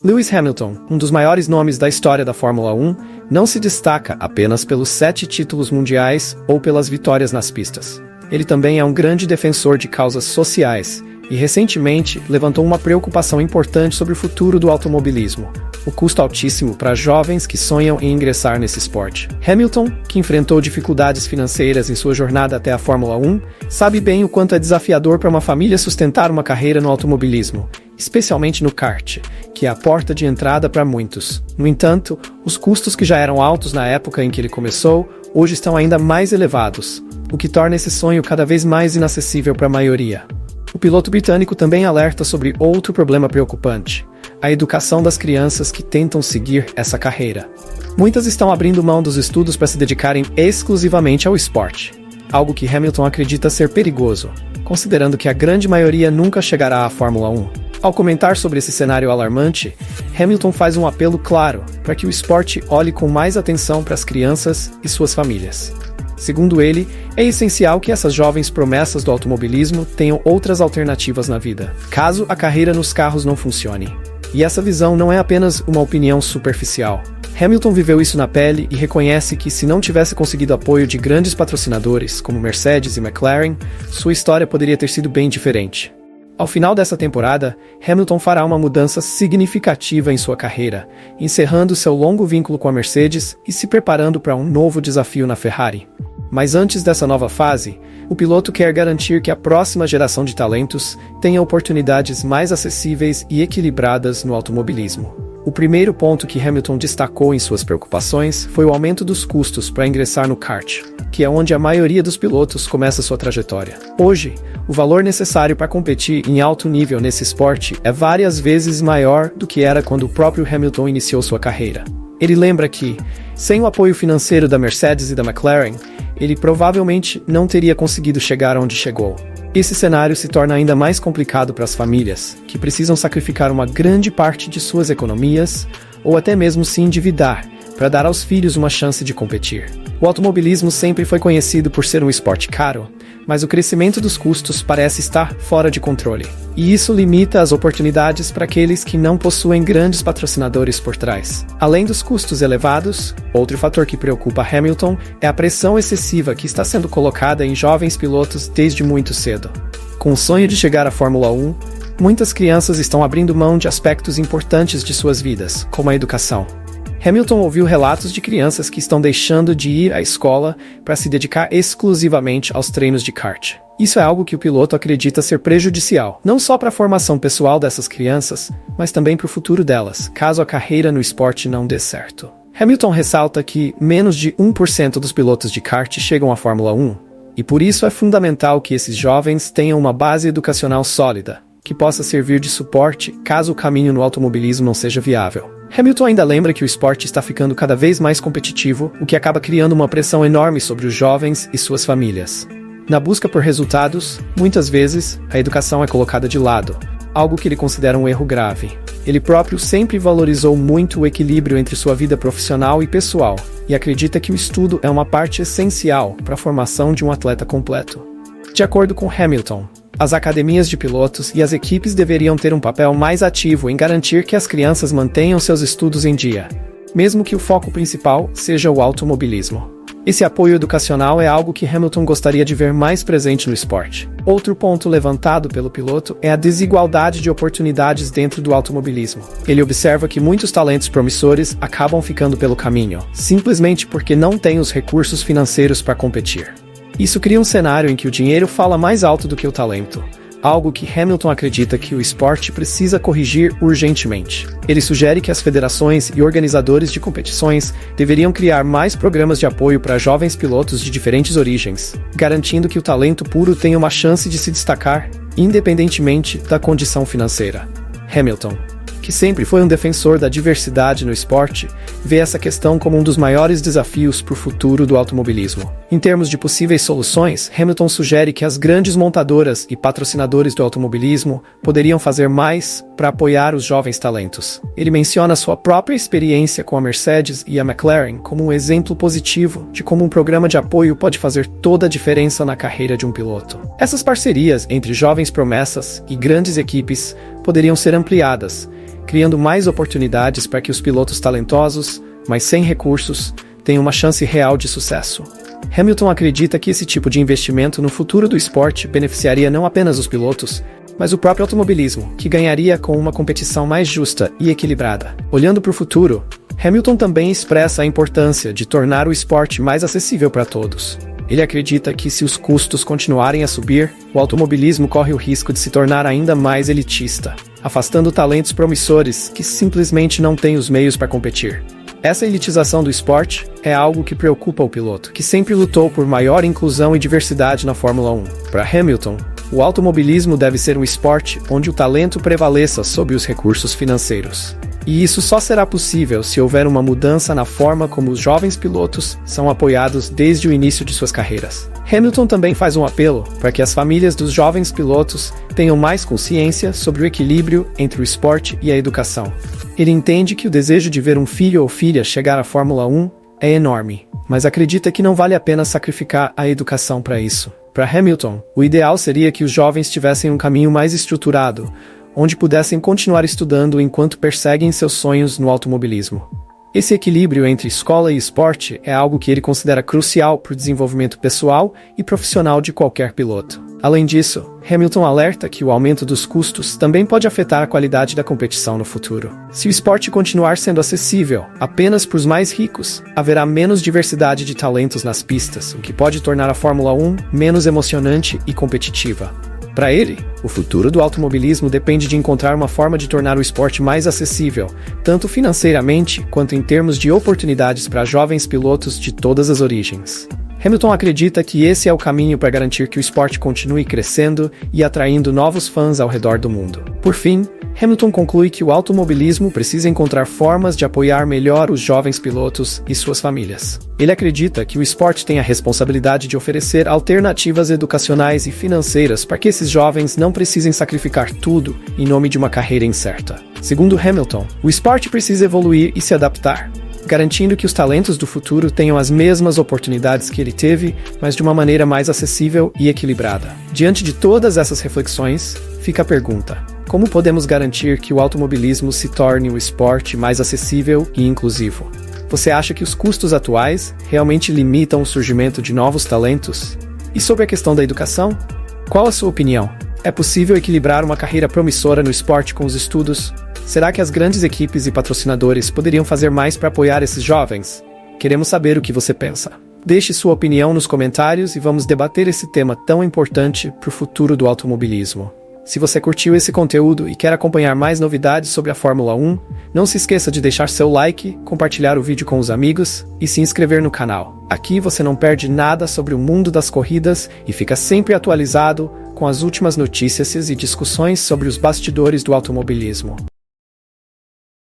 Lewis Hamilton, um dos maiores nomes da história da Fórmula 1, não se destaca apenas pelos 7 títulos mundiais ou pelas vitórias nas pistas. Ele também é um grande defensor de causas sociais e, recentemente, levantou uma preocupação importante sobre o futuro do automobilismo: o custo altíssimo para jovens que sonham em ingressar nesse esporte. Hamilton, que enfrentou dificuldades financeiras em sua jornada até a Fórmula 1, sabe bem o quanto é desafiador para uma família sustentar uma carreira no automobilismo, especialmente no kart, que é a porta de entrada para muitos. No entanto, os custos que já eram altos na época em que ele começou, hoje estão ainda mais elevados, o que torna esse sonho cada vez mais inacessível para a maioria. O piloto britânico também alerta sobre outro problema preocupante: a educação das crianças que tentam seguir essa carreira. Muitas estão abrindo mão dos estudos para se dedicarem exclusivamente ao esporte, algo que Hamilton acredita ser perigoso, considerando que a grande maioria nunca chegará à Fórmula 1. Ao comentar sobre esse cenário alarmante, Hamilton faz um apelo claro para que o esporte olhe com mais atenção para as crianças e suas famílias. Segundo ele, é essencial que essas jovens promessas do automobilismo tenham outras alternativas na vida, caso a carreira nos carros não funcione. E essa visão não é apenas uma opinião superficial. Hamilton viveu isso na pele e reconhece que, se não tivesse conseguido apoio de grandes patrocinadores, como Mercedes e McLaren, sua história poderia ter sido bem diferente. Ao final dessa temporada, Hamilton fará uma mudança significativa em sua carreira, encerrando seu longo vínculo com a Mercedes e se preparando para um novo desafio na Ferrari. Mas antes dessa nova fase, o piloto quer garantir que a próxima geração de talentos tenha oportunidades mais acessíveis e equilibradas no automobilismo. O primeiro ponto que Hamilton destacou em suas preocupações foi o aumento dos custos para ingressar no kart, que é onde a maioria dos pilotos começa sua trajetória. Hoje, o valor necessário para competir em alto nível nesse esporte é várias vezes maior do que era quando o próprio Hamilton iniciou sua carreira. Ele lembra que, sem o apoio financeiro da Mercedes e da McLaren, ele provavelmente não teria conseguido chegar onde chegou. Esse cenário se torna ainda mais complicado para as famílias, que precisam sacrificar uma grande parte de suas economias ou até mesmo se endividar para dar aos filhos uma chance de competir. O automobilismo sempre foi conhecido por ser um esporte caro, mas o crescimento dos custos parece estar fora de controle. E isso limita as oportunidades para aqueles que não possuem grandes patrocinadores por trás. Além dos custos elevados, outro fator que preocupa Hamilton é a pressão excessiva que está sendo colocada em jovens pilotos desde muito cedo. Com o sonho de chegar à Fórmula 1, muitas crianças estão abrindo mão de aspectos importantes de suas vidas, como a educação. Hamilton ouviu relatos de crianças que estão deixando de ir à escola para se dedicar exclusivamente aos treinos de kart. Isso é algo que o piloto acredita ser prejudicial, não só para a formação pessoal dessas crianças, mas também para o futuro delas, caso a carreira no esporte não dê certo. Hamilton ressalta que menos de 1% dos pilotos de kart chegam à Fórmula 1, e por isso é fundamental que esses jovens tenham uma base educacional sólida, que possa servir de suporte caso o caminho no automobilismo não seja viável. Hamilton ainda lembra que o esporte está ficando cada vez mais competitivo, o que acaba criando uma pressão enorme sobre os jovens e suas famílias. Na busca por resultados, muitas vezes, a educação é colocada de lado, algo que ele considera um erro grave. Ele próprio sempre valorizou muito o equilíbrio entre sua vida profissional e pessoal, e acredita que o estudo é uma parte essencial para a formação de um atleta completo. De acordo com Hamilton, as academias de pilotos e as equipes deveriam ter um papel mais ativo em garantir que as crianças mantenham seus estudos em dia, mesmo que o foco principal seja o automobilismo. Esse apoio educacional é algo que Hamilton gostaria de ver mais presente no esporte. Outro ponto levantado pelo piloto é a desigualdade de oportunidades dentro do automobilismo. Ele observa que muitos talentos promissores acabam ficando pelo caminho, simplesmente porque não têm os recursos financeiros para competir. Isso cria um cenário em que o dinheiro fala mais alto do que o talento, algo que Hamilton acredita que o esporte precisa corrigir urgentemente. Ele sugere que as federações e organizadores de competições deveriam criar mais programas de apoio para jovens pilotos de diferentes origens, garantindo que o talento puro tenha uma chance de se destacar, independentemente da condição financeira. Hamilton, que sempre foi um defensor da diversidade no esporte, vê essa questão como um dos maiores desafios para o futuro do automobilismo. Em termos de possíveis soluções, Hamilton sugere que as grandes montadoras e patrocinadores do automobilismo poderiam fazer mais para apoiar os jovens talentos. Ele menciona sua própria experiência com a Mercedes e a McLaren como um exemplo positivo de como um programa de apoio pode fazer toda a diferença na carreira de um piloto. Essas parcerias entre jovens promessas e grandes equipes poderiam ser ampliadas, criando mais oportunidades para que os pilotos talentosos, mas sem recursos, tenham uma chance real de sucesso. Hamilton acredita que esse tipo de investimento no futuro do esporte beneficiaria não apenas os pilotos, mas o próprio automobilismo, que ganharia com uma competição mais justa e equilibrada. Olhando para o futuro, Hamilton também expressa a importância de tornar o esporte mais acessível para todos. Ele acredita que se os custos continuarem a subir, o automobilismo corre o risco de se tornar ainda mais elitista, afastando talentos promissores que simplesmente não têm os meios para competir. Essa elitização do esporte é algo que preocupa o piloto, que sempre lutou por maior inclusão e diversidade na Fórmula 1. Para Hamilton, o automobilismo deve ser um esporte onde o talento prevaleça sobre os recursos financeiros. E isso só será possível se houver uma mudança na forma como os jovens pilotos são apoiados desde o início de suas carreiras. Hamilton também faz um apelo para que as famílias dos jovens pilotos tenham mais consciência sobre o equilíbrio entre o esporte e a educação. Ele entende que o desejo de ver um filho ou filha chegar à Fórmula 1 é enorme, mas acredita que não vale a pena sacrificar a educação para isso. Para Hamilton, o ideal seria que os jovens tivessem um caminho mais estruturado, onde pudessem continuar estudando enquanto perseguem seus sonhos no automobilismo. Esse equilíbrio entre escola e esporte é algo que ele considera crucial para o desenvolvimento pessoal e profissional de qualquer piloto. Além disso, Hamilton alerta que o aumento dos custos também pode afetar a qualidade da competição no futuro. Se o esporte continuar sendo acessível apenas para os mais ricos, haverá menos diversidade de talentos nas pistas, o que pode tornar a Fórmula 1 menos emocionante e competitiva. Para ele, o futuro do automobilismo depende de encontrar uma forma de tornar o esporte mais acessível, tanto financeiramente quanto em termos de oportunidades para jovens pilotos de todas as origens. Hamilton acredita que esse é o caminho para garantir que o esporte continue crescendo e atraindo novos fãs ao redor do mundo. Por fim, Hamilton conclui que o automobilismo precisa encontrar formas de apoiar melhor os jovens pilotos e suas famílias. Ele acredita que o esporte tem a responsabilidade de oferecer alternativas educacionais e financeiras para que esses jovens não precisem sacrificar tudo em nome de uma carreira incerta. Segundo Hamilton, o esporte precisa evoluir e se adaptar, garantindo que os talentos do futuro tenham as mesmas oportunidades que ele teve, mas de uma maneira mais acessível e equilibrada. Diante de todas essas reflexões, fica a pergunta: como podemos garantir que o automobilismo se torne um esporte mais acessível e inclusivo? Você acha que os custos atuais realmente limitam o surgimento de novos talentos? E sobre a questão da educação? Qual a sua opinião? É possível equilibrar uma carreira promissora no esporte com os estudos? Será que as grandes equipes e patrocinadores poderiam fazer mais para apoiar esses jovens? Queremos saber o que você pensa. Deixe sua opinião nos comentários e vamos debater esse tema tão importante para o futuro do automobilismo. Se você curtiu esse conteúdo e quer acompanhar mais novidades sobre a Fórmula 1, não se esqueça de deixar seu like, compartilhar o vídeo com os amigos e se inscrever no canal. Aqui você não perde nada sobre o mundo das corridas e fica sempre atualizado com as últimas notícias e discussões sobre os bastidores do automobilismo.